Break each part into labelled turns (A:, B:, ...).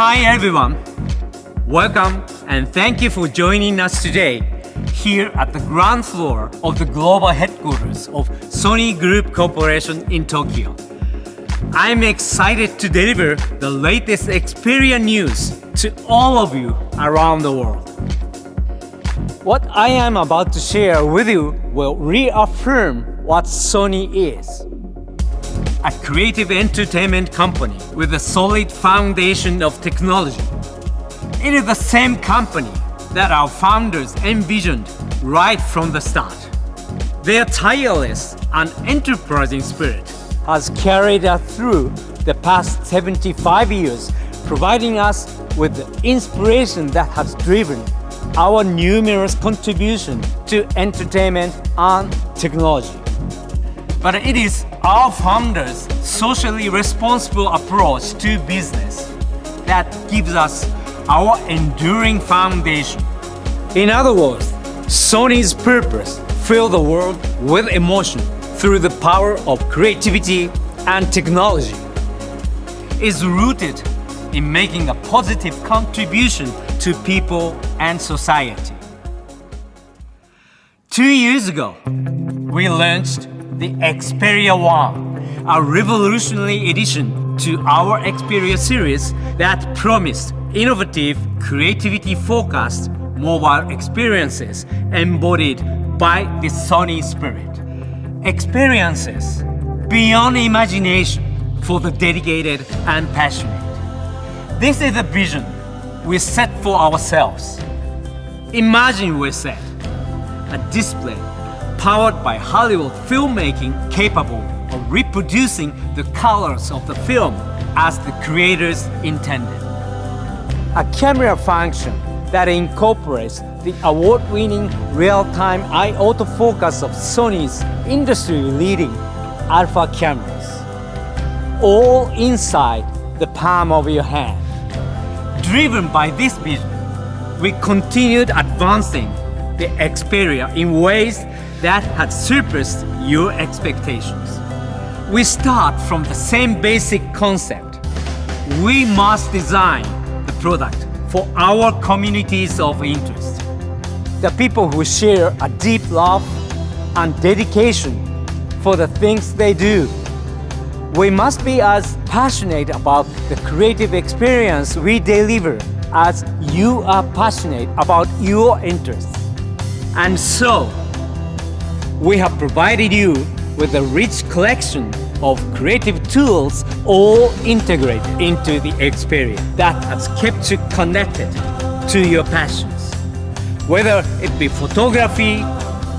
A: Hi everyone, welcome and thank you for joining us today here at the ground floor of the global headquarters of Sony Group Corporation in Tokyo. I'm excited to deliver the latest Xperia news to all of you around the world. What I am about to share with you will reaffirm what Sony is. A creative entertainment company with a solid foundation of technology. It is the same company that our founders envisioned right from the start. Their tireless and enterprising spirit has carried us through the past 75 years, providing us with the inspiration that has driven our numerous contributions to entertainment and technology. But it is our founders' socially responsible approach to business that gives us our enduring foundation. In other words, Sony's purpose: fill the world with emotion through the power of creativity and technology, is rooted in making a positive contribution to people and society. 2 years ago, we launched the Xperia One, a revolutionary addition to our Xperia series that promised innovative, creativity-focused mobile experiences embodied by the Sony spirit. Experiences beyond imagination for the dedicated and passionate. This is the vision we set for ourselves. Imagine, we said, a display powered by Hollywood filmmaking capable of reproducing the colors of the film as the creators intended. A camera function that incorporates the award-winning real-time eye autofocus of Sony's industry-leading alpha cameras, all inside the palm of your hand. Driven by this vision, we continued advancing the Xperia in ways that had surpassed your expectations. We start from the same basic concept. We must design the product for our communities of interest. The people who share a deep love and dedication for the things they do. We must be as passionate about the creative experience we deliver as you are passionate about your interests. And so, we have provided you with a rich collection of creative tools, all integrated into the Xperia, that has kept you connected to your passions. Whether it be photography,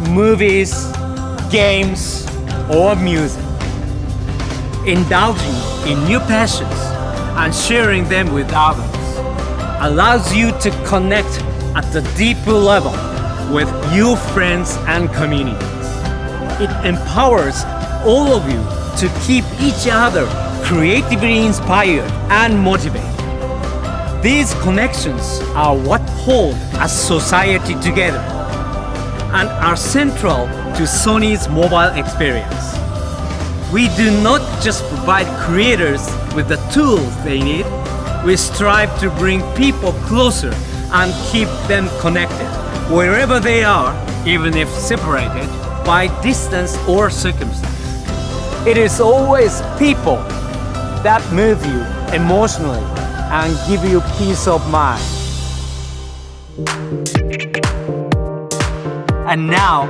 A: movies, games, or music. Indulging in new passions and sharing them with others allows you to connect at a deeper level with your friends and communities. It empowers all of you to keep each other creatively inspired and motivated. These connections are what hold a society together and are central to Sony's mobile experience. We do not just provide creators with the tools they need, we strive to bring people closer and keep them connected wherever they are, even if separated by distance or circumstance. It is always people that move you emotionally and give you peace of mind. And now,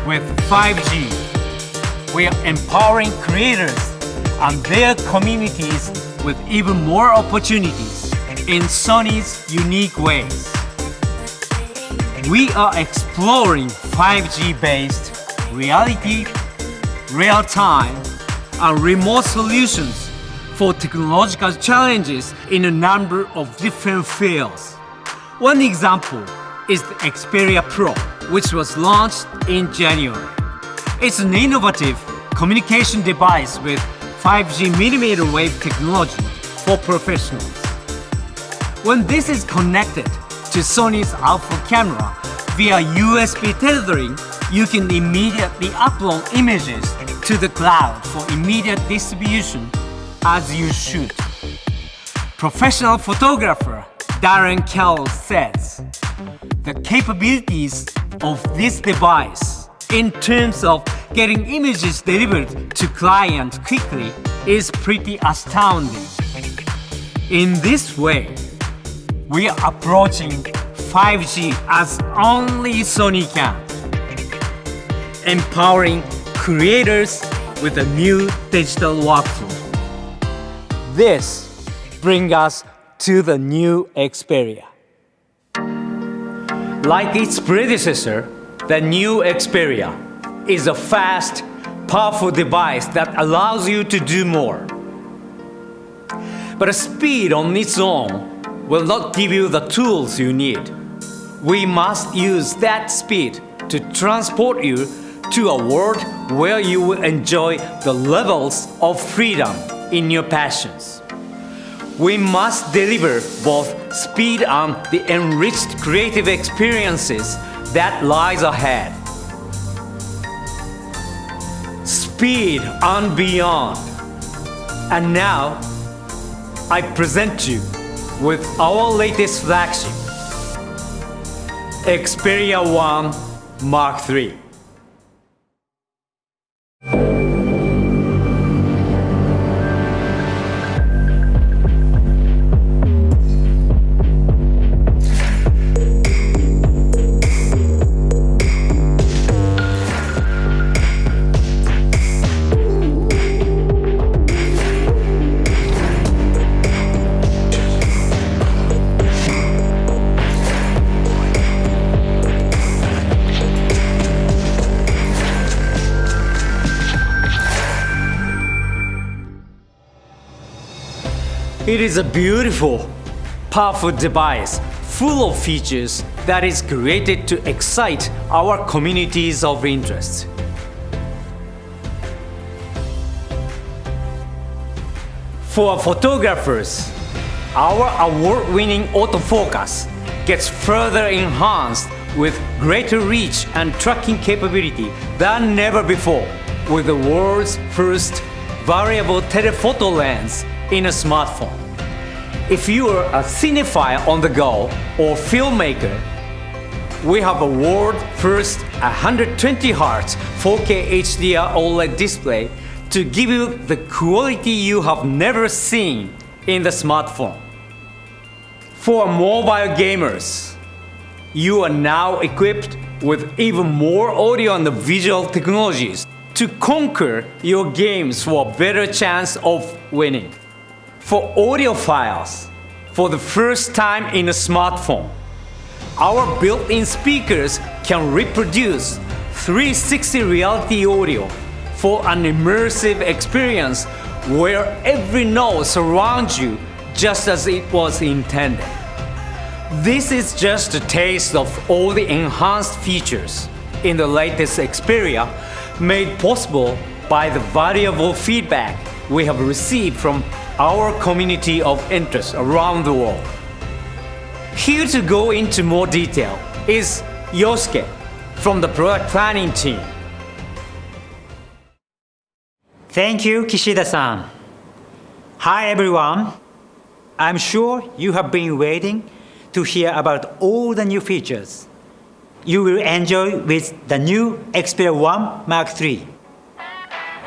A: with 5G, we are empowering creators and their communities with even more opportunities in Sony's unique ways. We are exploring 5G-based reality, real-time, and remote solutions for technological challenges in a number of different fields. One example is the Xperia Pro, which was launched in January. It's an innovative communication device with 5G millimeter wave technology for professionals. When this is connected to Sony's alpha camera via USB tethering, you can immediately upload images to the cloud for immediate distribution as you shoot. Professional photographer Darren Kell says, the capabilities of this device in terms of getting images delivered to clients quickly is pretty astounding. In this way, we are approaching 5G as only Sony can, empowering creators with a new digital workflow. This brings us to the new Xperia. Like its predecessor, the new Xperia is a fast, powerful device that allows you to do more. But speed on its own will not give you the tools you need. We must use that speed to transport you to a world where you will enjoy the levels of freedom in your passions. We must deliver both speed and the enriched creative experiences that lies ahead. Speed and beyond. And now, I present you with our latest flagship, Xperia 1 Mark III. It is a beautiful, powerful device full of features that is created to excite our communities of interest. For photographers, our award-winning autofocus gets further enhanced with greater reach and tracking capability than never before with the world's first variable telephoto lens in a smartphone. If you are a cinephile on the go or filmmaker, we have a world-first 120Hz 4K HDR OLED display to give you the quality you have never seen in the smartphone. For mobile gamers, you are now equipped with even more audio and visual technologies to conquer your games for a better chance of winning. For audiophiles, for the first time in a smartphone, our built-in speakers can reproduce 360 reality audio for an immersive experience where every note surrounds you just as it was intended. This is just a taste of all the enhanced features in the latest Xperia, made possible by the valuable feedback we have received from our community of interest around the world. Here to go into more detail is Yosuke from the product planning team.
B: Thank you, Kishida-san. Hi everyone. I'm sure you have been waiting to hear about all the new features you will enjoy with the new Xperia 1 Mark III.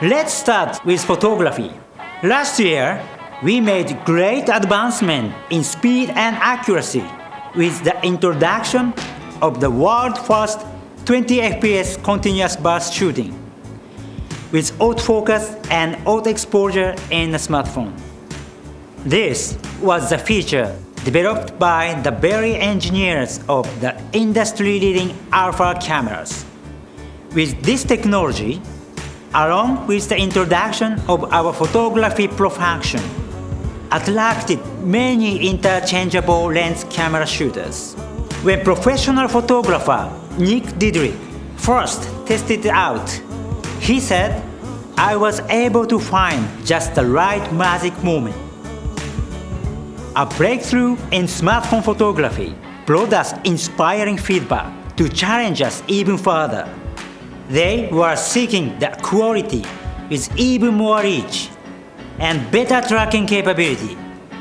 B: Let's start with photography. Last year, we made great advancement in speed and accuracy with the introduction of the world's first 20 FPS continuous burst shooting with autofocus and auto exposure in the smartphone. This was the feature developed by the very engineers of the industry-leading alpha cameras. With this technology, along with the introduction of our Photography Pro function, attracted many interchangeable lens camera shooters. When professional photographer Nick Didrick first tested it out, he said, "I was able to find just the right magic moment." A breakthrough in smartphone photography brought us inspiring feedback to challenge us even further. They were seeking the quality with even more reach and better tracking capability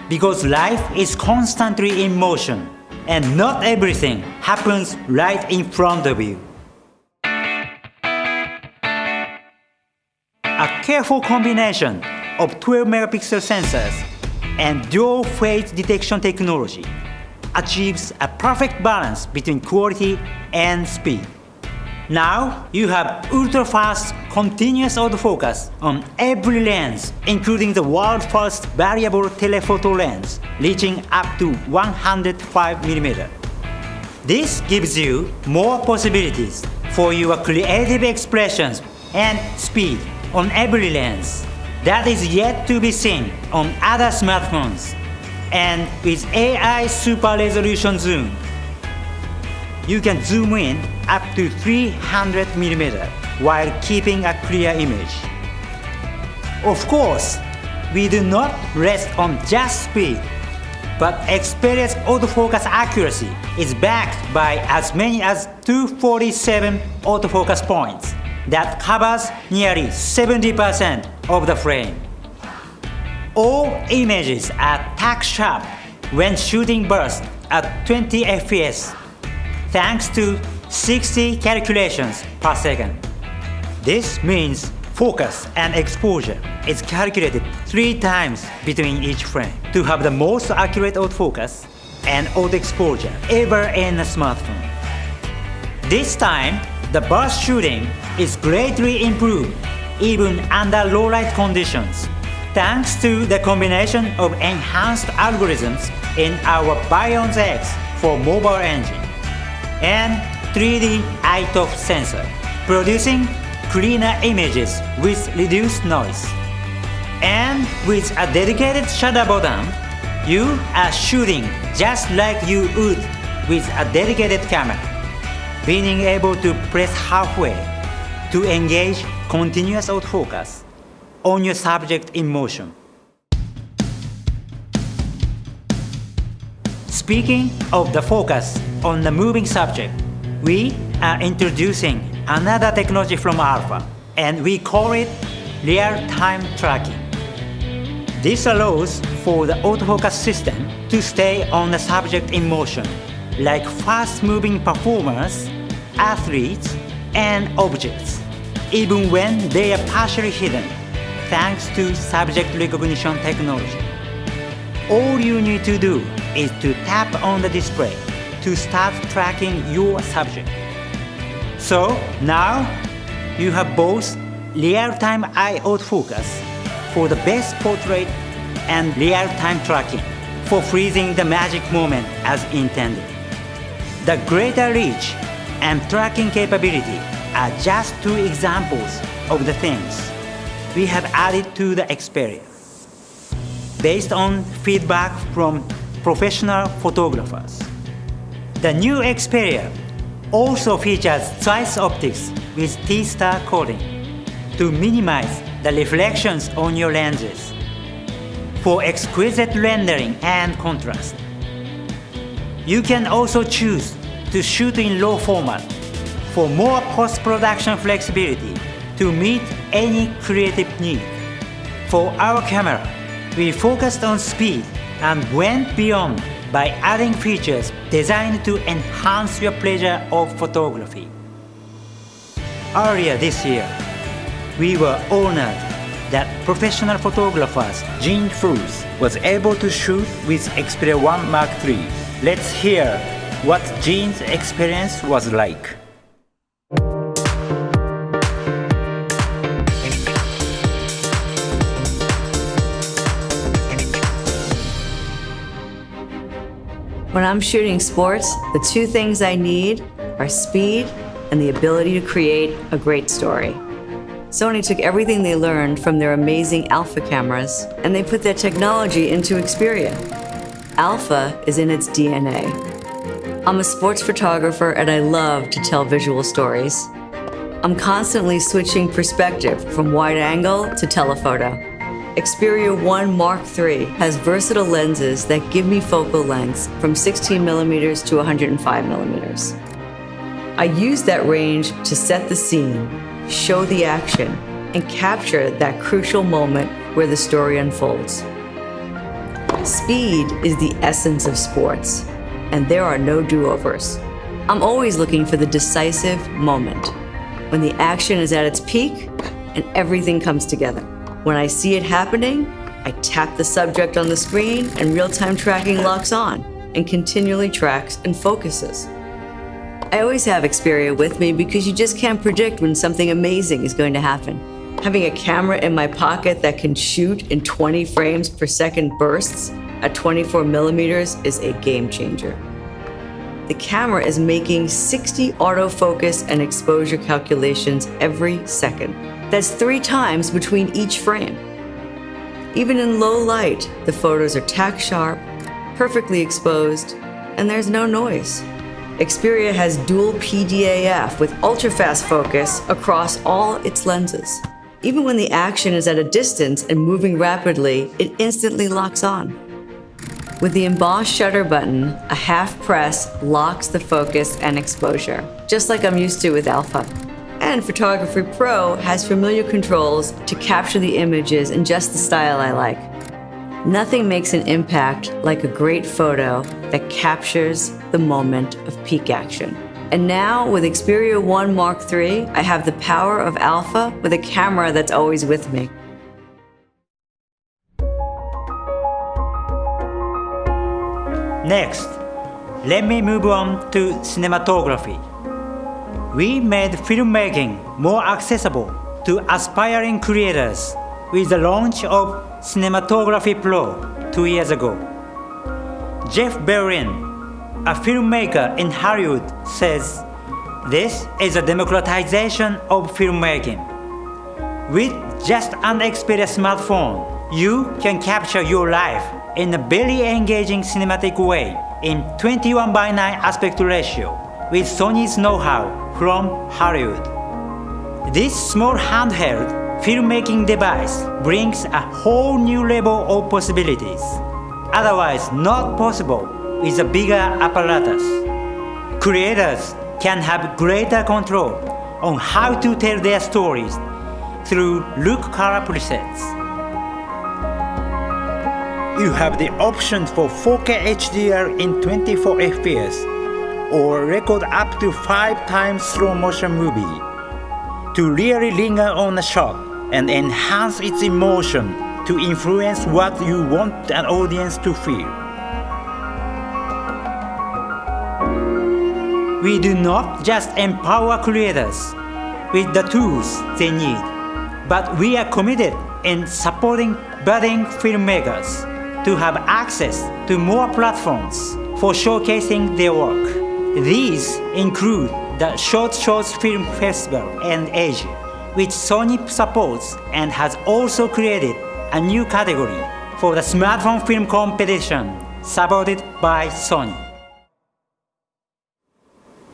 B: because life is constantly in motion and not everything happens right in front of you. A careful combination of 12 megapixel sensors and dual phase detection technology achieves a perfect balance between quality and speed. Now you have ultra-fast continuous autofocus on every lens, including the world's first variable telephoto lens, reaching up to 105mm. This gives you more possibilities for your creative expressions and speed on every lens that is yet to be seen on other smartphones. And with AI super resolution zoom, you can zoom in up to 300mm while keeping a clear image. Of course, we do not rest on just speed, but Xperia's autofocus accuracy is backed by as many as 247 autofocus points that covers nearly 70% of the frame. All images are tack sharp when shooting bursts at 20 fps, thanks to 60 calculations per second. This means focus and exposure is calculated 3 times between each frame to have the most accurate autofocus and auto exposure ever in a smartphone. This time, the burst shooting is greatly improved even under low light conditions, thanks to the combination of enhanced algorithms in our Bionz X for mobile engine and 3D iToF sensor, producing cleaner images with reduced noise. And with a dedicated shutter button, you are shooting just like you would with a dedicated camera, being able to press halfway to engage continuous autofocus on your subject in motion. Speaking of the focus on the moving subject, we are introducing another technology from Alpha, and we call it real-time tracking. This allows for the autofocus system to stay on the subject in motion, like fast-moving performers, athletes, and objects, even when they are partially hidden, thanks to subject recognition technology. All you need to do is to tap on the display to start tracking your subject. So now you have both real-time eye autofocus for the best portrait and real-time tracking for freezing the magic moment as intended. The greater reach and tracking capability are just 2 examples of the things we have added to the Xperia, based on feedback from professional photographers. The new Xperia also features twice optics with T-star coating to minimize the reflections on your lenses for exquisite rendering and contrast. You can also choose to shoot in RAW format for more post-production flexibility to meet any creative need. For our camera, we focused on speed and went beyond by adding features designed to enhance your pleasure of photography. Earlier this year, we were honored that professional photographers Jean Froose was able to shoot with Xperia 1 Mark III. Let's hear what Jean's experience was like.
C: When I'm shooting sports, the 2 things I need are speed and the ability to create a great story. Sony took everything they learned from their amazing Alpha cameras and they put that technology into Xperia. Alpha is in its DNA. I'm a sports photographer and I love to tell visual stories. I'm constantly switching perspective from wide angle to telephoto. Xperia 1 Mark III has versatile lenses that give me focal lengths from 16mm to 105mm. I use that range to set the scene, show the action, and capture that crucial moment where the story unfolds. Speed is the essence of sports, and there are no do-overs. I'm always looking for the decisive moment, when the action is at its peak and everything comes together. When I see it happening, I tap the subject on the screen and real-time tracking locks on and continually tracks and focuses. I always have Xperia with me because you just can't predict when something amazing is going to happen. Having a camera in my pocket that can shoot in 20 frames per second bursts at 24 millimeters is a game changer. The camera is making 60 autofocus and exposure calculations every second. That's 3 times between each frame. Even in low light, the photos are tack sharp, perfectly exposed, and there's no noise. Xperia has dual PDAF with ultra-fast focus across all its lenses. Even when the action is at a distance and moving rapidly, it instantly locks on. With the embossed shutter button, a half press locks the focus and exposure, just like I'm used to with Alpha. And Photography Pro has familiar controls to capture the images in just the style I like. Nothing makes an impact like a great photo that captures the moment of peak action. And now, with Xperia 1 Mark III, I have the power of Alpha with a camera that's always with me.
B: Next, let me move on to cinematography. We made filmmaking more accessible to aspiring creators with the launch of Cinematography Pro 2 years ago. Jeff Berlin, a filmmaker in Hollywood, says, "This is a democratization of filmmaking. With just an Xperia smartphone, you can capture your life in a very engaging cinematic way in 21:9 aspect ratio with Sony's know-how from Hollywood. This small handheld filmmaking device brings a whole new level of possibilities, otherwise not possible with a bigger apparatus. Creators can have greater control on how to tell their stories through look color presets. You have the option for 4K HDR in 24 FPS or record up to 5 times slow motion movie to really linger on a shot and enhance its emotion to influence what you want an audience to feel. We do not just empower creators with the tools they need, but we are committed in supporting budding filmmakers to have access to more platforms for showcasing their work. These include the Short Shorts Film Festival in Asia, which Sony supports and has also created a new category for the smartphone film competition supported by Sony.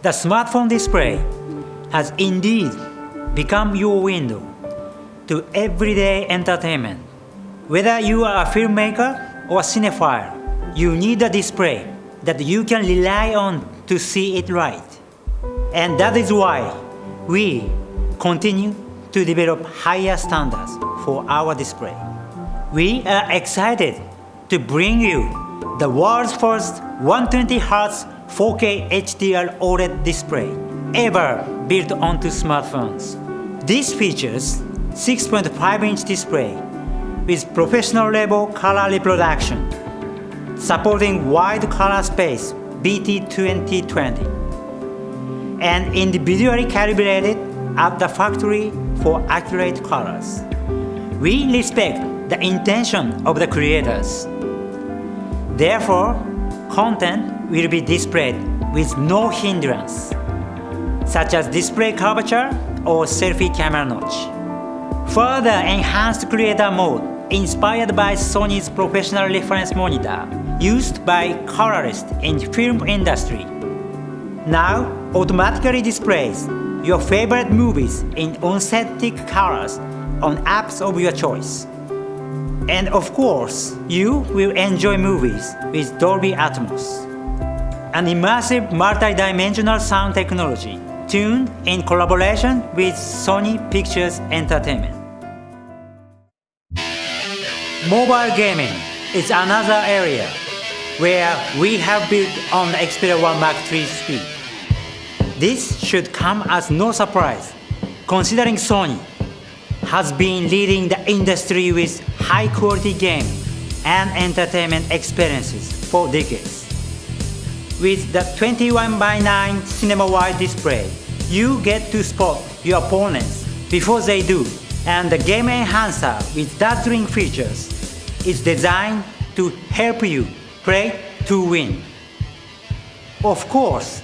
B: The smartphone display has indeed become your window to everyday entertainment. Whether you are a filmmaker or cinephile, you need a display that you can rely on to see it right. And that is why we continue to develop higher standards for our display. We are excited to bring you the world's first 120Hz 4K HDR OLED display ever built onto smartphones. This features 6.5-inch display with professional level color reproduction, supporting wide color space BT2020, and individually calibrated at the factory for accurate colors. We respect the intention of the creators. Therefore, content will be displayed with no hindrance, such as display curvature or selfie camera notch. Further enhanced creator mode inspired by Sony's professional reference monitor used by colorists in film industry. Now automatically displays your favorite movies in authentic colors on apps of your choice. And of course, you will enjoy movies with Dolby Atmos, an immersive multi-dimensional sound technology tuned in collaboration with Sony Pictures Entertainment. Mobile gaming is another area where we have built on the Xperia 1 Mark III speed. This should come as no surprise, considering Sony has been leading the industry with high-quality game and entertainment experiences for decades. With the 21:9 cinema-wide display, you get to spot your opponents before they do, and the Game Enhancer with dazzling features is designed to help you play to win. Of course,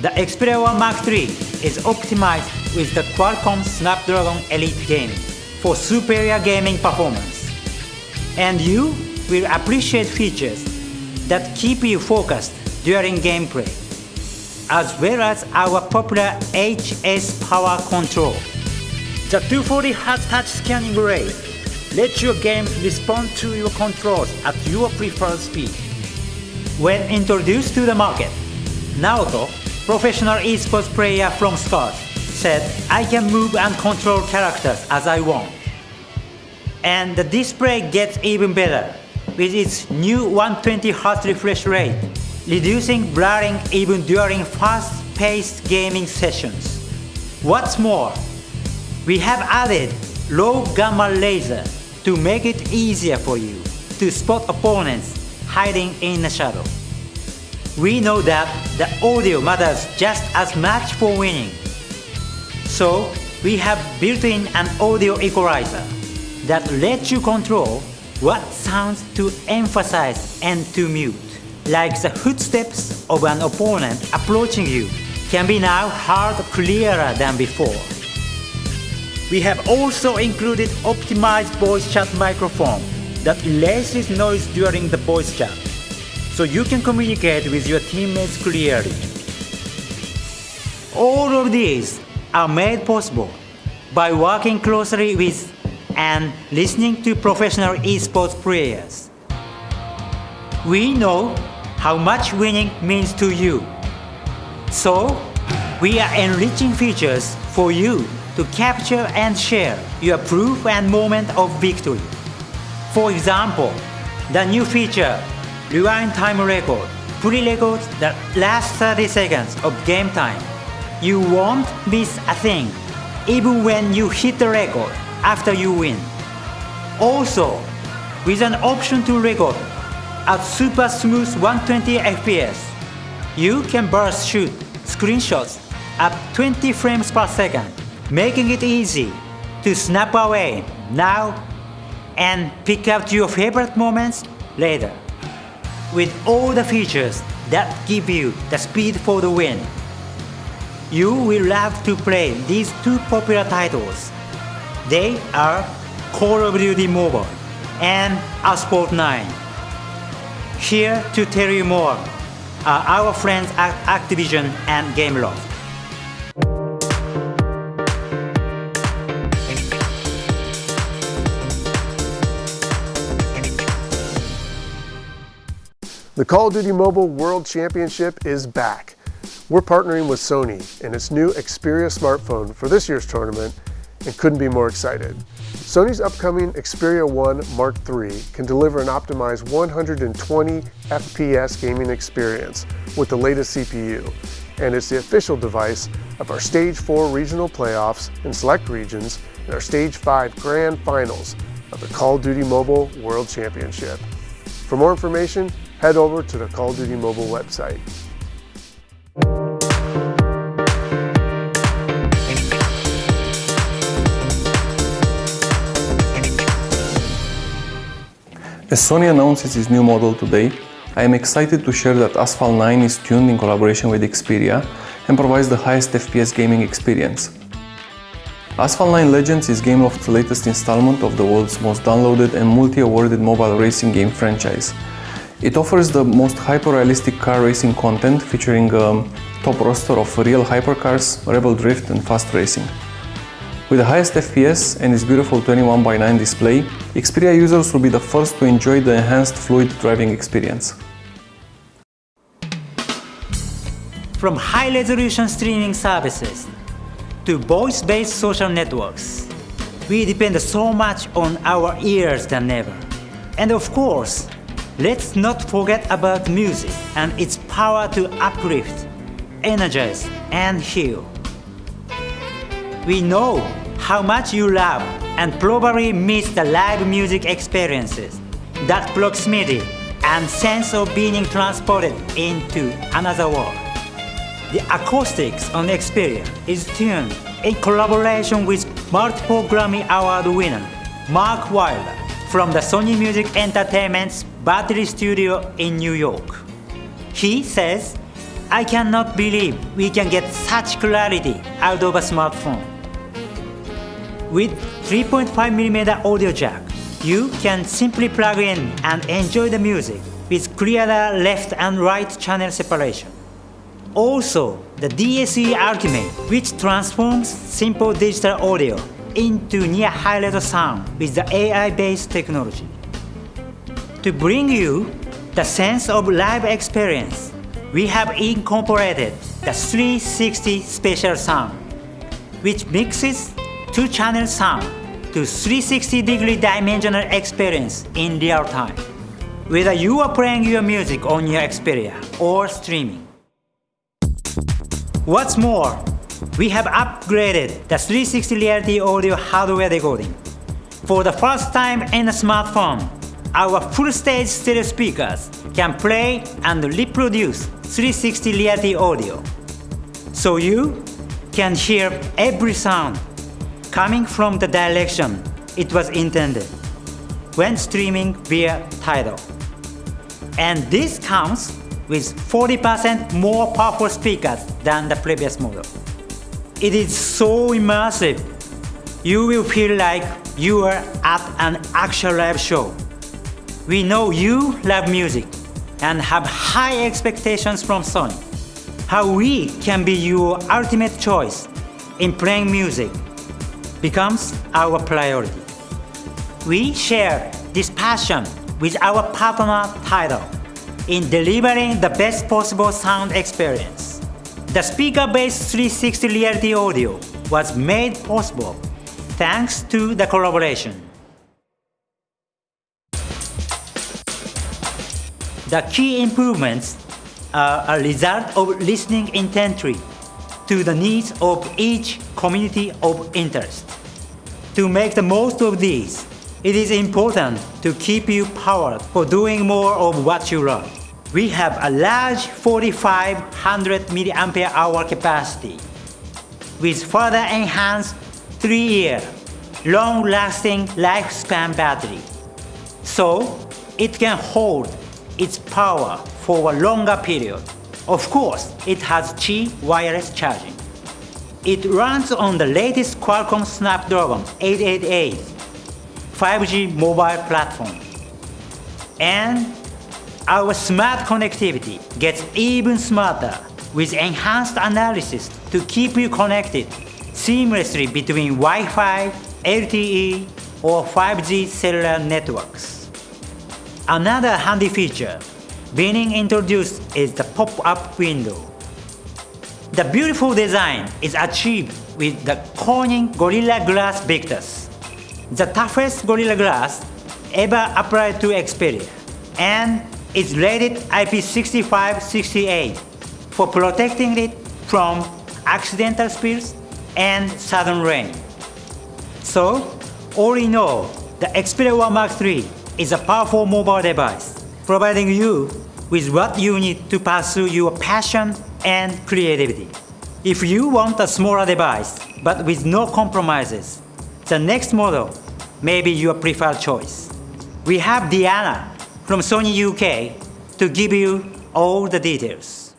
B: the Xperia 1 Mark III is optimized with the Qualcomm Snapdragon Elite Gaming for superior gaming performance. And you will appreciate features that keep you focused during gameplay, as well as our popular HS Power Control. The 240Hz touch scanning rate lets your games respond to your controls at your preferred speed. When introduced to the market, Naoto, professional esports player from Scott, said, "I can move and control characters as I want." And the display gets even better with its new 120Hz refresh rate, reducing blurring even during fast-paced gaming sessions. What's more, we have added low gamma laser to make it easier for you to spot opponents hiding in the shadow. We know that the audio matters just as much for winning. So we have built in an audio equalizer that lets you control what sounds to emphasize and to mute. Like the footsteps of an opponent approaching you can be now heard clearer than before. We have also included optimized voice chat microphone that erases noise during the voice chat, so you can communicate with your teammates clearly. All of these are made possible by working closely with and listening to professional esports players. We know how much winning means to you, so we are enriching features for you to capture and share your proof and moment of victory. For example, the new feature, Rewind Time Record, pre-records the last 30 seconds of game time. You won't miss a thing, even when you hit the record after you win. Also, with an option to record at super smooth 120 FPS, you can burst shoot screenshots at 20 frames per second, making it easy to snap away now and pick out your favorite moments later. With all the features that give you the speed for the win, you will love to play these two popular titles. They are Call of Duty Mobile and Asphalt 9. Here to tell you more are our friends at Activision and Gameloft.
D: The Call of Duty Mobile World Championship is back. We're partnering with Sony and its new Xperia smartphone for this year's tournament and couldn't be more excited. Sony's upcoming Xperia 1 Mark III can deliver an optimized 120 FPS gaming experience with the latest CPU, and it's the official device of our Stage 4 regional playoffs in select regions and our Stage 5 grand finals of the Call of Duty Mobile World Championship. For more information, head over to the Call of Duty Mobile website.
E: As Sony announces its new model today, I am excited to share that Asphalt 9 is tuned in collaboration with Xperia and provides the highest FPS gaming experience. Asphalt 9 Legends is Gameloft's latest installment of the world's most downloaded and multi-awarded mobile racing game franchise. It offers the most hyper-realistic car racing content featuring a top roster of real hypercars, rebel drift and fast racing. With the highest FPS and its beautiful 21:9 display, Xperia users will be the first to enjoy the enhanced fluid driving experience.
B: From high-resolution streaming services to voice-based social networks, we depend so much on our ears than ever. And of course, let's not forget about music and its power to uplift, energize, and heal. We know how much you love and probably miss the live music experiences, that proximity and sense of being transported into another world. The acoustics on Xperia is tuned in collaboration with multiple Grammy Award winner Mark Wilder from the Sony Music Entertainment's Battery Studio in New York. He says, "I cannot believe we can get such clarity out of a smartphone." With 3.5mm audio jack, you can simply plug in and enjoy the music with clearer left and right channel separation. Also, the DSE Ultimate, which transforms simple digital audio into near high-level sound with the AI-based technology. To bring you the sense of live experience, we have incorporated the 360 Special Sound, which mixes two-channel sound to 360-degree dimensional experience in real time, whether you are playing your music on your Xperia or streaming. What's more, we have upgraded the 360 reality audio hardware decoding. For the first time in a smartphone, our full-stage stereo speakers can play and reproduce 360 reality audio, so you can hear every sound coming from the direction it was intended when streaming via Tidal. And this comes with 40% more powerful speakers than the previous model. It is so immersive, you will feel like you are at an actual live show. We know you love music and have high expectations from Sony. How we can be your ultimate choice in playing music becomes our priority. We share this passion with our partner Tidal in delivering the best possible sound experience. The speaker-based 360 reality audio was made possible thanks to the collaboration. The key improvements are a result of listening intently to the needs of each community of interest. To make the most of these, it is important to keep you powered for doing more of what you love. We have a large 4500 mAh capacity with further enhanced 3-year long-lasting lifespan battery, so it can hold its power for a longer period. Of course, it has Qi wireless charging. It runs on the latest Qualcomm Snapdragon 888 5G mobile platform. And our smart connectivity gets even smarter with enhanced analysis to keep you connected seamlessly between Wi-Fi, LTE, or 5G cellular networks. Another handy feature being introduced is the pop-up window. The beautiful design is achieved with the Corning Gorilla Glass Victus, the toughest Gorilla Glass ever applied to Xperia, and it's rated IP65-68 for protecting it from accidental spills and sudden rain. So, all in all, the Xperia 1 Mark III is a powerful mobile device, providing you with what you need to pursue your passion and creativity. If you want a smaller device, but with no compromises, the next model may be your preferred choice. We have Diana from Sony UK to give you all the details.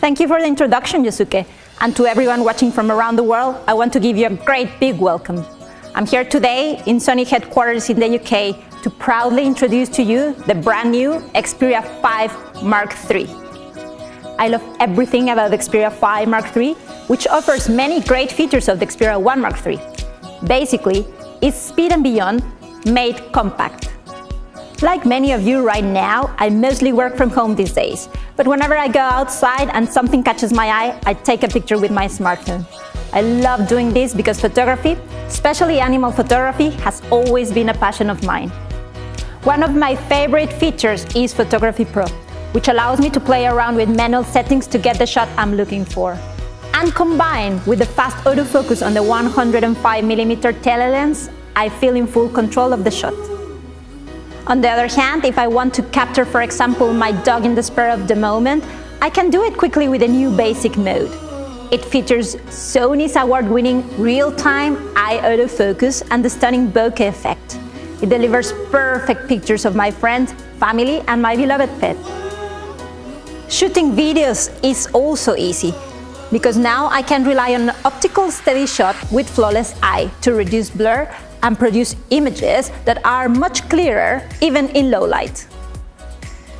F: Thank you for the introduction, Yosuke. And to everyone watching from around the world, I want to give you a great big welcome. I'm here today in Sony headquarters in the UK to proudly introduce to you the brand new Xperia 5 Mark III. I love everything about the Xperia 5 Mark III, which offers many great features of the Xperia 1 Mark III. Basically, it's speed and beyond made compact. Like many of you right now, I mostly work from home these days. But whenever I go outside and something catches my eye, I take a picture with my smartphone. I love doing this because photography, especially animal photography, has always been a passion of mine. One of my favorite features is Photography Pro, which allows me to play around with manual settings to get the shot I'm looking for. And combined with the fast autofocus on the 105mm telelens, I feel in full control of the shot. On the other hand, if I want to capture, for example, my dog in the spur of the moment, I can do it quickly with a new basic mode. It features Sony's award-winning real-time eye autofocus and the stunning bokeh effect. It delivers perfect pictures of my friends, family, and my beloved pet. Shooting videos is also easy, because now I can rely on an optical steady shot with flawless eye to reduce blur and produce images that are much clearer even in low light.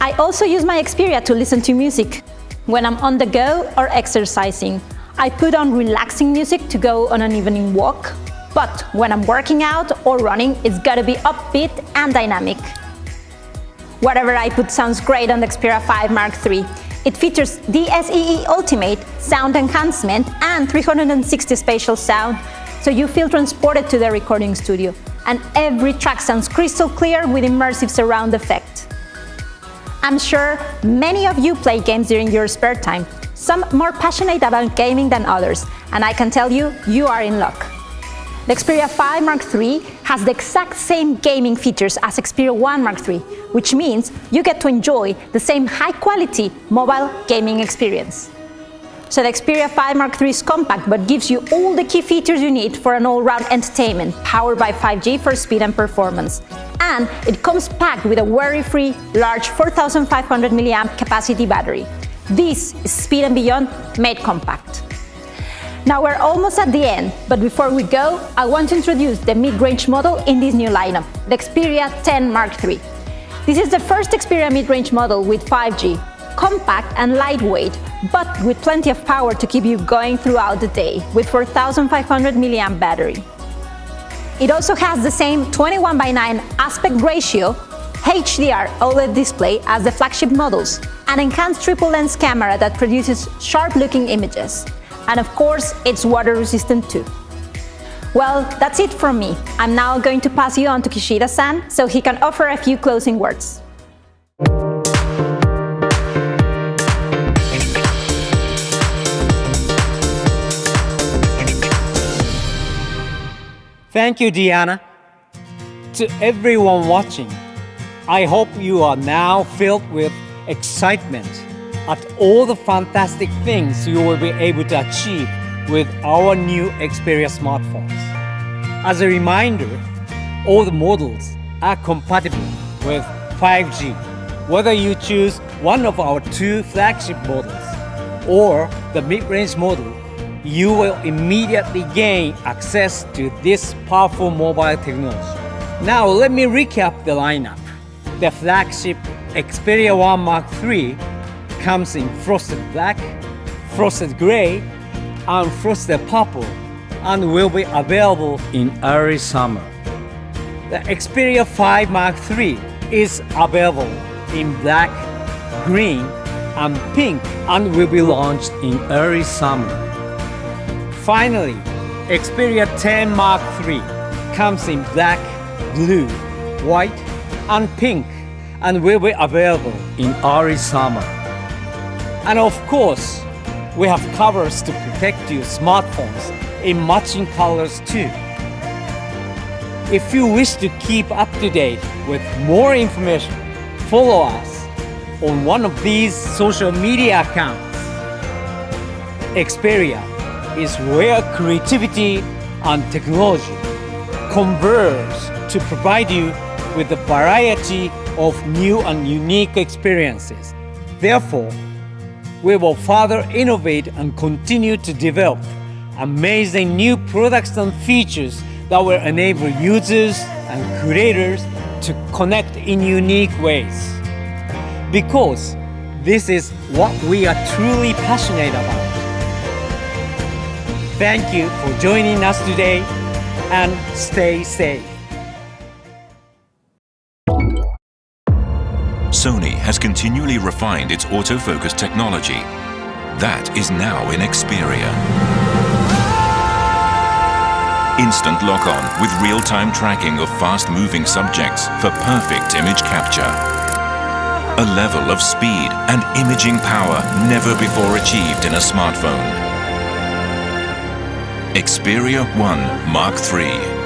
F: I also use my Xperia to listen to music. When I'm on the go or exercising, I put on relaxing music to go on an evening walk, but when I'm working out or running, it's gotta be upbeat and dynamic. Whatever I put sounds great on the Xperia 5 Mark III. It features DSEE Ultimate sound enhancement and 360 spatial sound, so you feel transported to the recording studio, and every track sounds crystal clear with immersive surround effect. I'm sure many of you play games during your spare time, some more passionate about gaming than others, and I can tell you, you are in luck. The Xperia 5 Mark III has the exact same gaming features as Xperia 1 Mark III, which means you get to enjoy the same high-quality mobile gaming experience. So the Xperia 5 Mark III is compact but gives you all the key features you need for an all-round entertainment, powered by 5G for speed and performance. And it comes packed with a worry-free, large 4500 mAh capacity battery. This is speed and beyond made compact. Now we're almost at the end, but before we go, I want to introduce the mid-range model in this new lineup, the Xperia 10 Mark III. This is the first Xperia mid-range model with 5G, compact and lightweight, but with plenty of power to keep you going throughout the day, with 4500 mAh battery. It also has the same 21:9 aspect ratio HDR OLED display as the flagship models, an enhanced triple lens camera that produces sharp-looking images. And of course, it's water-resistant too. Well, that's it from me. I'm now going to pass you on to Kishida-san so he can offer a few closing words.
A: Thank you, Diana. To everyone watching, I hope you are now filled with excitement at all the fantastic things you will be able to achieve with our new Xperia smartphones. As a reminder, all the models are compatible with 5G, whether you choose one of our two flagship models or the mid-range model. You will immediately gain access to this powerful mobile technology. Now let me recap the lineup. The flagship Xperia 1 Mark III comes in frosted black, frosted gray, and frosted purple, and will be available in early summer. The Xperia 5 Mark III is available in black, green, and pink, and will be launched in early summer. Finally, Xperia 10 Mark III comes in black, blue, white, and pink, and will be available in early summer. And of course, we have covers to protect your smartphones in matching colors too. If you wish to keep up to date with more information, follow us on one of these social media accounts. Xperia is where creativity and technology converge to provide you with a variety of new and unique experiences. Therefore, we will further innovate and continue to develop amazing new products and features that will enable users and creators to connect in unique ways. Because this is what we are truly passionate about. Thank you for joining us today, and stay safe.
G: Sony has continually refined its autofocus technology. That is now in Xperia. Instant lock-on with real-time tracking of fast-moving subjects for perfect image capture. A level of speed and imaging power never before achieved in a smartphone. Xperia 1 Mark III.